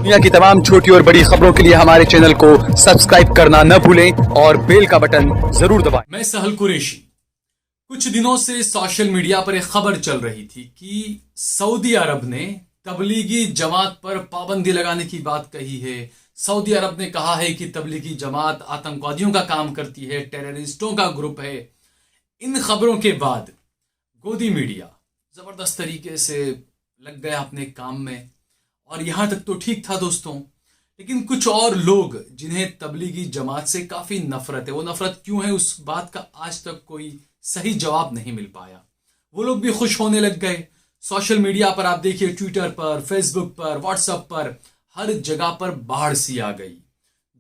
दुनिया की तमाम छोटी और बड़ी खबरों के लिए हमारे चैनल को सब्सक्राइब करना न भूलें और बेल का बटन जरूर दबाएं। मैं सहल कुरैशी। कुछ दिनों से सोशल मीडिया पर एक खबर चल रही थी कि सऊदी अरब ने तबलीगी जमात पर पाबंदी लगाने की बात कही है। सऊदी अरब ने कहा है कि तबलीगी जमात आतंकवादियों का काम करती है, टेररिस्टों का ग्रुप है। इन खबरों के बाद गोदी मीडिया जबरदस्त तरीके से लग गया अपने काम में, और यहां तक तो ठीक था दोस्तों, लेकिन कुछ और लोग जिन्हें तबलीगी जमात से काफी नफरत है, वो नफरत क्यों है उस बात का आज तक कोई सही जवाब नहीं मिल पाया। वो लोग भी खुश होने लग गए। सोशल मीडिया पर आप देखिए, ट्विटर पर, फेसबुक पर, व्हाट्सएप पर, हर जगह पर बाढ़ सी आ गई।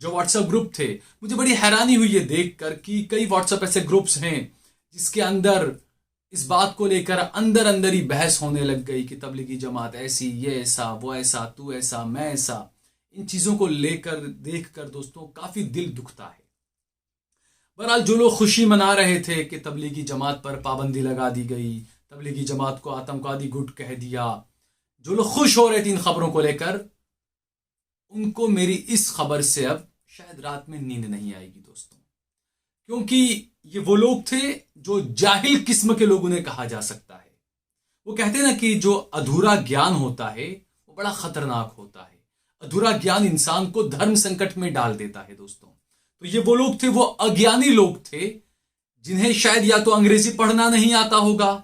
जो व्हाट्सएप ग्रुप थे, मुझे बड़ी हैरानी हुई ये देखकर कि कई व्हाट्सएप ऐसे ग्रुप्स हैं जिसके अंदर इस बात को लेकर अंदर अंदर ही बहस होने लग गई कि तबलीगी जमात ऐसी, ये ऐसा, वो ऐसा, तू ऐसा, मैं ऐसा। इन चीजों को लेकर देखकर दोस्तों काफी दिल दुखता है। बहरहाल जो लोग खुशी मना रहे थे कि तबलीगी जमात पर पाबंदी लगा दी गई, तबलीगी जमात को आतंकवादी गुट कह दिया, जो लोग खुश हो रहे थे इन खबरों को लेकर, उनको मेरी इस खबर से अब शायद रात में नींद नहीं आएगी दोस्तों, क्योंकि ये वो लोग थे जो जाहिल किस्म के लोग उन्हें कहा जा सकता है। वो कहते हैं ना कि जो अधूरा ज्ञान होता है वो बड़ा खतरनाक होता है। अधूरा ज्ञान इंसान को धर्म संकट में डाल देता है दोस्तों। तो ये वो लोग थे, वो अज्ञानी लोग थे जिन्हें शायद या तो अंग्रेजी पढ़ना नहीं आता होगा,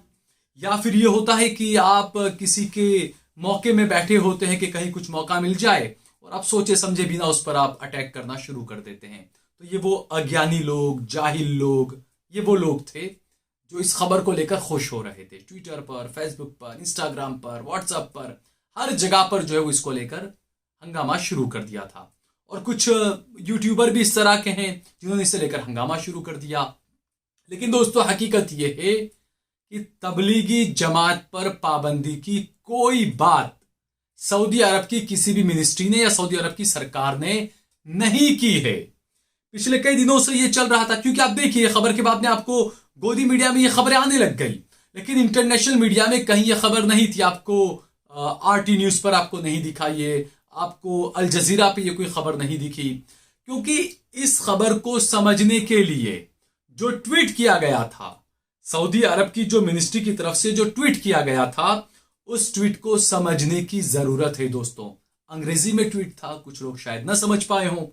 या फिर ये होता है कि आप किसी के मौके में बैठे होते हैं कि कहीं कुछ मौका मिल जाए और आप सोचे समझे बिना उस पर आप अटैक करना शुरू कर देते हैं। तो ये वो अज्ञानी लोग, जाहिल लोग, ये वो लोग थे जो इस खबर को लेकर खुश हो रहे थे। ट्विटर पर, फेसबुक पर, इंस्टाग्राम पर, व्हाट्सएप पर, हर जगह पर जो है वो इसको लेकर हंगामा शुरू कर दिया था। और कुछ यूट्यूबर भी इस तरह के हैं जिन्होंने इसे लेकर हंगामा शुरू कर दिया। लेकिन दोस्तों हकीकत यह है कि तबलीगी जमात पर पाबंदी की कोई बात सऊदी अरब की किसी भी मिनिस्ट्री ने या सऊदी अरब की सरकार ने नहीं की है। पिछले कई दिनों से ये चल रहा था, क्योंकि आप देखिए खबर के बाद में आपको गोदी मीडिया में ये खबरें आने लग गई, लेकिन इंटरनेशनल मीडिया में कहीं ये खबर नहीं थी। आपको आरटी न्यूज पर आपको नहीं दिखा ये, आपको अल जजीरा पे ये कोई खबर नहीं दिखी, क्योंकि इस खबर को समझने के लिए जो ट्वीट किया गया था, सऊदी अरब की जो मिनिस्ट्री की तरफ से जो ट्वीट किया गया था, उस ट्वीट को समझने की जरूरत है दोस्तों। अंग्रेजी में ट्वीट था, कुछ लोग शायद ना समझ पाए हों।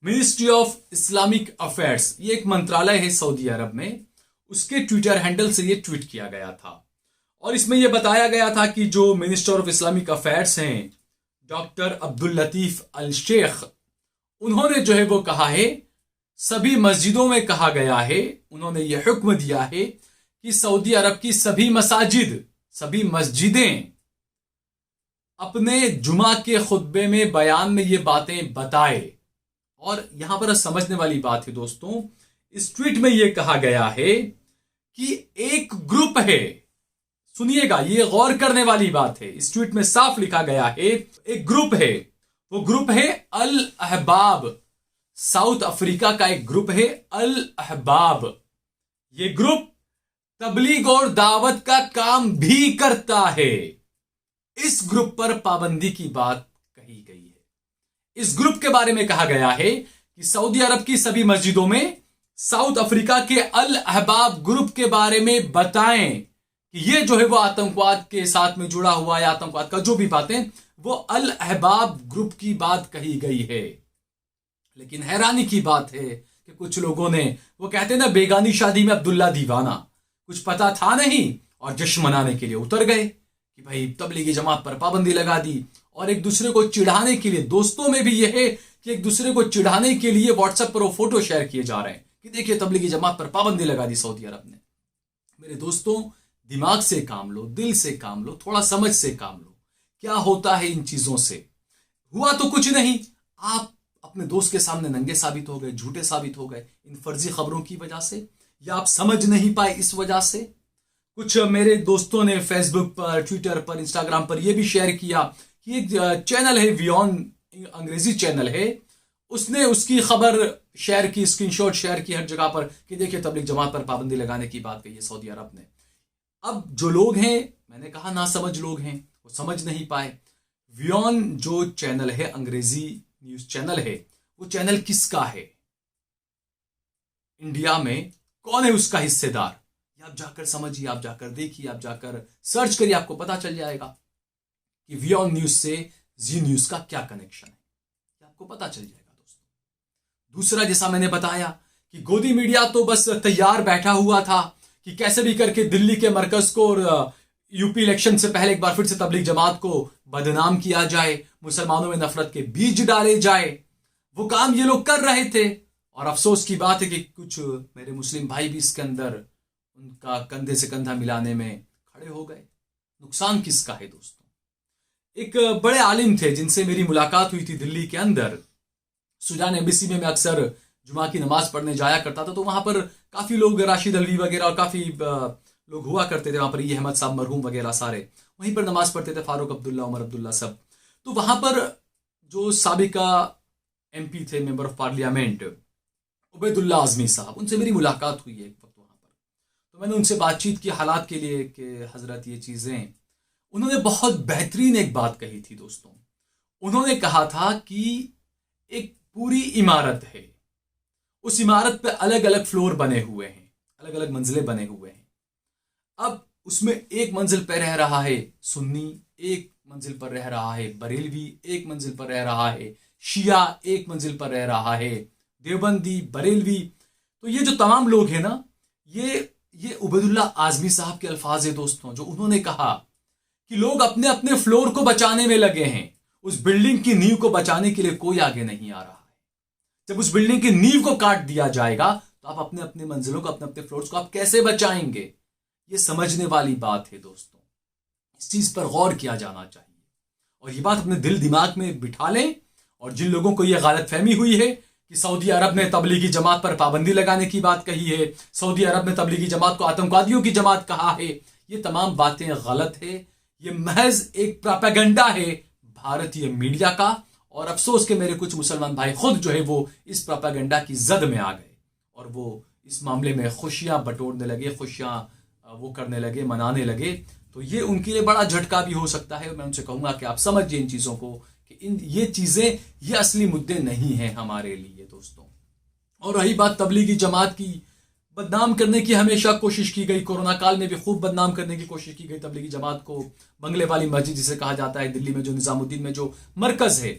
मिनिस्ट्री ऑफ इस्लामिक अफेयर्स, ये एक मंत्रालय है सऊदी अरब में, उसके ट्विटर हैंडल से ये ट्वीट किया गया था। और इसमें यह बताया गया था कि जो मिनिस्टर ऑफ इस्लामिक अफेयर्स हैं डॉक्टर अब्दुल लतीफ अल शेख, उन्होंने जो है वो कहा है, सभी मस्जिदों में कहा गया है, उन्होंने ये हुक्म दिया है कि सऊदी अरब की सभी मसाजिद, सभी मस्जिदें अपने जुमा के खुतबे में, बयान में ये बातें बताए। और यहां पर समझने वाली बात है दोस्तों, इस ट्वीट में यह कहा गया है कि एक ग्रुप है, सुनिएगा ये गौर करने वाली बात है, इस ट्वीट में साफ लिखा गया है एक ग्रुप है, वो ग्रुप है अल अहबाब। साउथ अफ्रीका का एक ग्रुप है अल अहबाब। ये ग्रुप तबलीग और दावत का काम भी करता है। इस ग्रुप पर पाबंदी की बात कही गई है। इस ग्रुप के बारे में कहा गया है कि सऊदी अरब की सभी मस्जिदों में साउथ अफ्रीका के अल अहबाब ग्रुप के बारे में बताएं कि ये जो है वो आतंकवाद के साथ में जुड़ा हुआ है, आतंकवाद का जो भी बातें, वो अल अहबाब ग्रुप की बात कही गई है। लेकिन हैरानी की बात है कि कुछ लोगों ने, वो कहते हैं ना बेगानी शादी में अब्दुल्ला दीवाना, कुछ पता था नहीं और जश्न मनाने के लिए उतर गए कि भाई तबलीगी जमात पर पाबंदी लगा दी। और एक दूसरे को चिढ़ाने के लिए, दोस्तों में भी यह है कि एक दूसरे को चिढ़ाने के लिए व्हाट्सएप पर वो फोटो शेयर किए जा रहे हैं कि देखिए तबलीगी जमात पर पाबंदी लगा दी सऊदी अरब ने। मेरे दोस्तों, दिमाग से काम लो, दिल से काम लो, थोड़ा समझ से काम लो। क्या होता है इन चीजों से? हुआ तो कुछ नहीं, आप अपने दोस्त के सामने नंगे साबित हो गए, झूठे साबित हो गए इन फर्जी खबरों की वजह से, या आप समझ नहीं पाए इस वजह से। कुछ मेरे दोस्तों ने फेसबुक पर, ट्विटर पर, इंस्टाग्राम पर यह भी शेयर किया कि एक चैनल है वियॉन, अंग्रेजी चैनल है, उसने उसकी खबर शेयर की, स्क्रीनशॉट शेयर की हर जगह पर कि देखिए तबलीग जमात पर पाबंदी लगाने की बात कही है सऊदी अरब ने। अब जो लोग हैं, मैंने कहा ना समझ लोग हैं, वो समझ नहीं पाए। वियॉन जो चैनल है, अंग्रेजी न्यूज चैनल है, वो चैनल किसका है, इंडिया में कौन है उसका हिस्सेदार, ये आप जाकर समझिए, आप जाकर देखिए, आप जाकर सर्च करिए, आपको पता चल जाएगा कि वियॉन न्यूज से जी न्यूज का क्या कनेक्शन है, ये आपको पता चल जाएगा दोस्तों। दूसरा, जैसा मैंने बताया कि गोदी मीडिया तो बस तैयार बैठा हुआ था कि कैसे भी करके दिल्ली के मरकज को और यूपी इलेक्शन से पहले एक बार फिर से तबलीग जमात को बदनाम किया जाए, मुसलमानों में नफरत के बीज डाले जाए। वो काम ये लोग कर रहे थे और अफसोस की बात है कि कुछ मेरे मुस्लिम भाई भी इसके अंदर उनका कंधे से कंधा मिलाने में खड़े हो गए। नुकसान किसका है दोस्तों? एक बड़े आलिम थे जिनसे मेरी मुलाकात हुई थी दिल्ली के अंदर, सुजान एमबीसी में मैं अक्सर जुमा की नमाज पढ़ने जाया करता था, तो वहां पर काफी लोग, राशिद अलवी वगैरह और काफी लोग हुआ करते थे वहां पर, ये अहमद साहब मरहूम वगैरह सारे वहीं पर नमाज पढ़ते थे, फारूक अब्दुल्ला, उमर अब्दुल्ला सब। तो वहां पर जो साबिका एमपी थे, member of parliament, Ubaidullah Azmi साहब, उनसे मेरी मुलाकात हुई है एक वक्त वहां पर। तो मैंने उनसे बातचीत की हालात के लिए कि हजरत ये चीजें, उन्होंने बहुत बेहतरीन एक बात कही थी दोस्तों। उन्होंने कहा था कि एक पूरी इमारत है, उस इमारत पे अलग अलग फ्लोर बने हुए हैं, अलग अलग मंजिलें बने हुए हैं। अब उसमें एक मंजिल पर रह रहा है सुन्नी, एक मंजिल पर रह रहा है बरेलवी, एक मंजिल पर रह रहा है शिया, एक मंजिल पर रह रहा है देवबंदी, बरेलवी। तो ये जो तमाम लोग हैं ना, ये उबैदुल्ला आजमी साहब के अल्फाज है दोस्तों, जो उन्होंने कहा कि लोग अपने अपने फ्लोर को बचाने में लगे हैं, उस बिल्डिंग की नींव को बचाने के लिए कोई आगे नहीं आ रहा है। जब उस बिल्डिंग की नींव को काट दिया जाएगा तो आप अपने अपने मंजिलों को, अपने अपने फ्लोर्स को आप कैसे बचाएंगे? ये समझने वाली बात है दोस्तों, इस चीज पर गौर किया जाना चाहिए और ये बात अपने दिल दिमाग में बिठा लें। और जिन लोगों को यह गलतफहमी हुई है कि सऊदी अरब ने तबलीगी जमात पर पाबंदी लगाने की बात कही है, सऊदी अरब ने तबलीगी जमात को आतंकवादियों की जमात कहा है, ये तमाम बातें गलत है। ये महज एक प्रोपेगेंडा है भारतीय मीडिया का, और अफसोस के मेरे कुछ मुसलमान भाई खुद जो है वो इस प्रोपेगेंडा की जद में आ गए और वो इस मामले में खुशियां बटोरने लगे, खुशियां वो करने लगे, मनाने लगे। तो ये उनके लिए बड़ा झटका भी हो सकता है। मैं उनसे कहूंगा कि आप समझिए इन चीजों को कि ये चीजें, ये असली मुद्दे नहीं हैं हमारे लिए दोस्तों। और रही बात तबलीगी जमात की, बदनाम करने की हमेशा कोशिश की गई, कोरोना काल में भी खूब बदनाम करने की कोशिश की गई तबलीगी जमात को। बंगले वाली मस्जिद जिसे कहा जाता है दिल्ली में, जो निजामुद्दीन में जो मरकज है,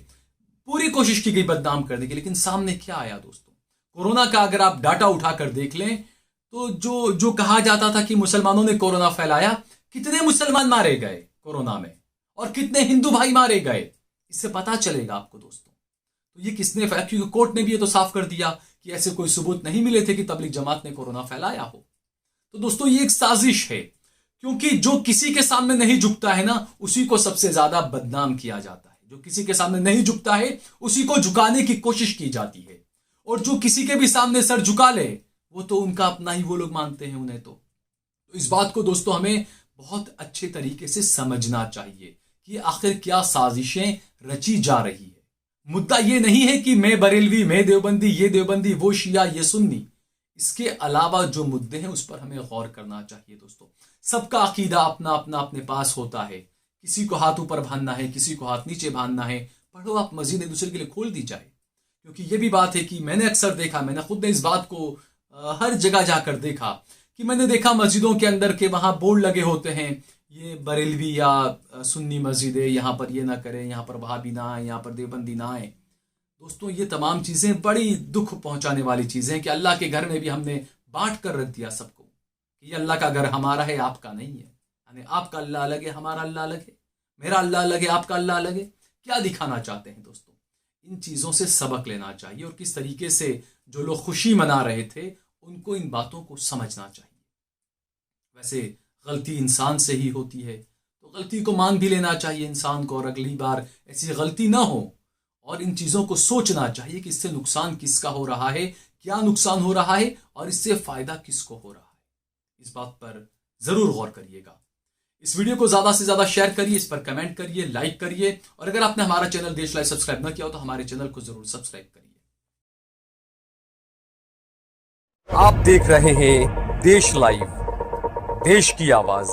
पूरी कोशिश की गई बदनाम करने की, लेकिन सामने क्या आया दोस्तों? कोरोना का अगर आप डाटा उठाकर देख लें तो जो कहा जाता था कि मुसलमानों ने कोरोना फैलाया, कितने मुसलमान मारे गए कोरोना में और कितने हिंदू भाई मारे गए, इससे पता चलेगा आपको दोस्तों। तो ये किसने फैलाया? क्योंकि कोर्ट ने भी ये तो साफ कर दिया कि ऐसे कोई सबूत नहीं मिले थे कि तबलीग जमात ने कोरोना फैलाया हो। तो दोस्तों ये एक साजिश है, क्योंकि जो किसी के सामने नहीं झुकता है ना, उसी को सबसे ज्यादा बदनाम किया जाता है। जो किसी के सामने नहीं झुकता है उसी को झुकाने की कोशिश की जाती है, और जो किसी के भी सामने सर झुका ले वो तो उनका अपना ही वो लोग मानते हैं उन्हें। तो इस बात को दोस्तों हमें बहुत अच्छे तरीके से समझना चाहिए कि आखिर क्या साजिशें रची जा रही है। मुद्दा ये नहीं है कि मैं बरेलवी, मैं देवबंदी, ये देवबंदी, वो शिया, ये सुन्नी। इसके अलावा जो मुद्दे हैं उस पर हमें गौर करना चाहिए दोस्तों। सबका अकीदा अपना अपना अपने पास होता है, किसी को हाथ ऊपर बांधना है, किसी को हाथ नीचे बांधना है। पढ़ो आप मस्जिद एक दूसरे के लिए खोल दी जाए, क्योंकि ये भी बात है कि मैंने अक्सर देखा, मैंने खुद ने इस बात को हर जगह जाकर देखा कि मैंने देखा मस्जिदों के अंदर के वहां बोर्ड लगे होते हैं, ये बरेलवी या सुन्नी मस्जिद है, यहाँ पर ये ना करें, यहाँ पर वहाबी ना आए, यहाँ पर देवबंदी ना आए। दोस्तों ये तमाम चीजें बड़ी दुख पहुंचाने वाली चीजें हैं कि अल्लाह के घर में भी हमने बांट कर रख दिया सबको कि ये अल्लाह का घर हमारा है, आपका नहीं है। यानी आपका अल्लाह अलग है, हमारा अल्लाह अलग है, मेरा अल्लाह अलग है, आपका अल्लाह अलग है। क्या दिखाना चाहते हैं दोस्तों? इन चीजों से सबक लेना चाहिए और किस तरीके से जो लोग खुशी मना रहे थे उनको इन बातों को समझना चाहिए। वैसे गलती इंसान से ही होती है, तो गलती को मान भी लेना चाहिए इंसान को, और अगली बार ऐसी गलती ना हो। और इन चीजों को सोचना चाहिए कि इससे नुकसान किसका हो रहा है, क्या नुकसान हो रहा है और इससे फायदा किसको हो रहा है। इस बात पर जरूर गौर करिएगा। इस वीडियो को ज्यादा से ज्यादा शेयर करिए, इस पर कमेंट करिए, लाइक करिए, और अगर आपने हमारा चैनल देश लाइव सब्सक्राइब न किया हो तो हमारे चैनल को जरूर सब्सक्राइब करिए। आप देख रहे हैं देश लाइव, देश की आवाज।